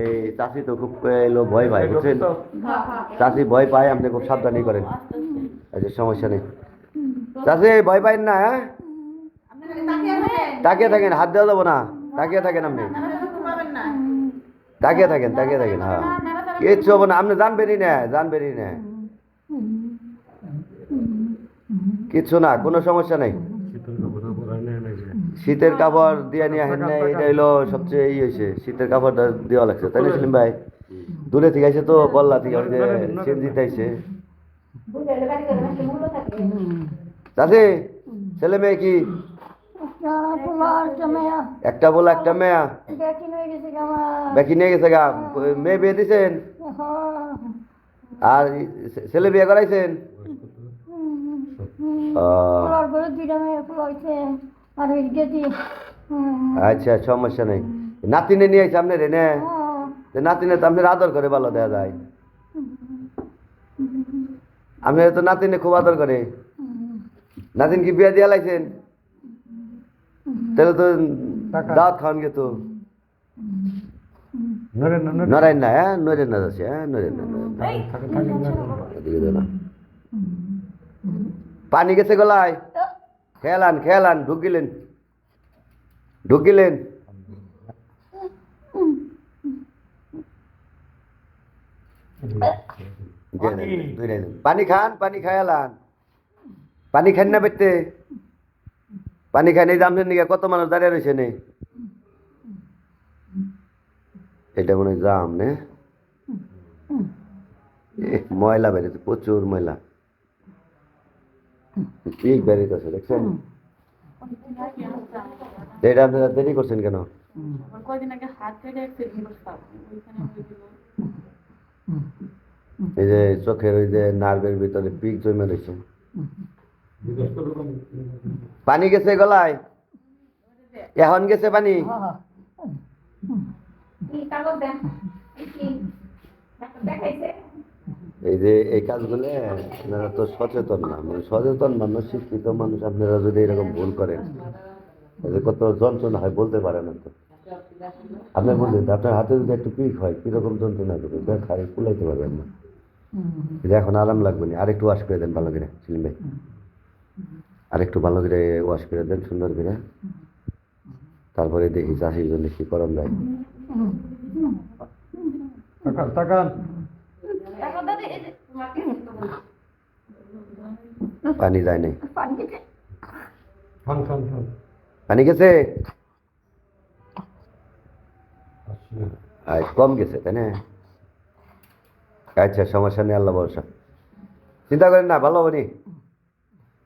এই চাষি তো খুব এলো ভয় পায় বুঝছেন, চাষি ভয় পায়, আপনি খুব সাবধানী করেন। আচ্ছা সমস্যা নেই চাষি, ভয় পাইন না। হ্যাঁ তাকিয়ে থাকেন, হাত দেওয়া যাবো না, তাকিয়ে থাকেন আপনি, তাকিয়ে থাকেন, তাকিয়ে থাকেন। হ্যাঁ কিচ্ছু হবো না, আপনি জানবেনই না, জানবেনই না, কিচ্ছু না, কোনো সমস্যা নেই। শীতের কাপড় দিয়ে নিয়ে আসেন না, এটা হলো সবচেয়ে হয়েছে, শীতের কাপড়টা দেওয়া লাগছে তাই না সেলিম ভাই? দূরে থেকে আইসে তো, বললা থেকে ওই যে সিএনজিতে আইসে। চাষি ছেলে মেয়ে কি? একটা বলা একটা মেয়া, ব্যাকি নিয়ে গেছে গা। মেয়ে বিয়ে দিছেন আর ছেলে বিয়ে করাইছেন? আচ্ছা সমস্যা নেই, নাতিনে নিয়ে আইছে আপনার এনে, নাতিনে তো আপনার আদর করে ভালো দেওয়া যায়, আপনার তো নাতিনে খুব আদর করে। নাতিন কি বিয়ে দিয়া লাইছেন? তাহলে তো দাওয়াত খাওয়ান গে তো। নরেন না, হ্যাঁ নরেন না যাচ্ছে, হ্যাঁ নরেন না, পানি গেছে গলায়, খেয়ালান খেয়ালান, ঢুকিলেন ঢুকিলেন। পানি খান, পানি খায়ালান, পানি খান না বেটে, পানি খান। এই জামছেন নাকি কত মানুষ দাঁড়িয়ে রয়েছে নে, এটা মনে হয় জাম নে, ময়লা বেরিয়েছে, প্রচুর ময়লা, ঠিক বেরিয়েছে দেখছেন। এটা আপনারা দেরি করছেন কেন? এই যে চোখের ওই যে নার্ভের ভিতরে পিক জমে রয়েছে। পানি গেছে গলায়, এখন গেছে পানি। এই যে এই কাজগুলো আপনারা তো সচেতন না, মানে সচেতন মানুষ, শিক্ষিত মানুষ, আপনারা যদি এরকম ভুল করেন কত যন্ত্রণা হয় বলতে পারেন না তো। আপনি বললেন আপনার হাতে যদি একটু পিক হয় কিরকম যন্ত্রণা করবে, খাই কুলাইতে পারবেন না। এখন আরাম লাগবে না, আরেকটু ওয়াশ করে দেন ভালো করে সেলিম ভাই, আরেকটু ভালো করে ওয়াশ করে দেন সুন্দর করে, তারপরে দেখি চাষির জন্য কি করণ যায়। পানি যায় নাই, পানি গেছে, কম গেছে তাই না? আচ্ছা সমস্যা নেই, আল্লাহ ভরসা, চিন্তা করেন না, ভালো হবনি।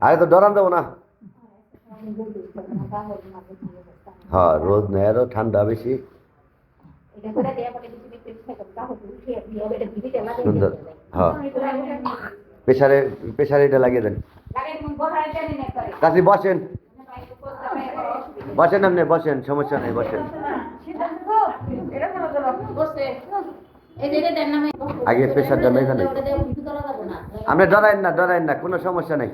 আরে তো ডরান দেবো না। হ্যাঁ রোদ নেই, আরো ঠান্ডা বেশি, সুন্দর। হ্যাঁ প্রেসারে, প্রেসারে এটা লাগিয়ে দেন। কাছে বসেন, বসেন আপনি বসেন, সমস্যা নেই বসেন। আগে প্রেসারটা নেই, আপনি ডরাইন না, ডরাইন না, কোনো সমস্যা নেই।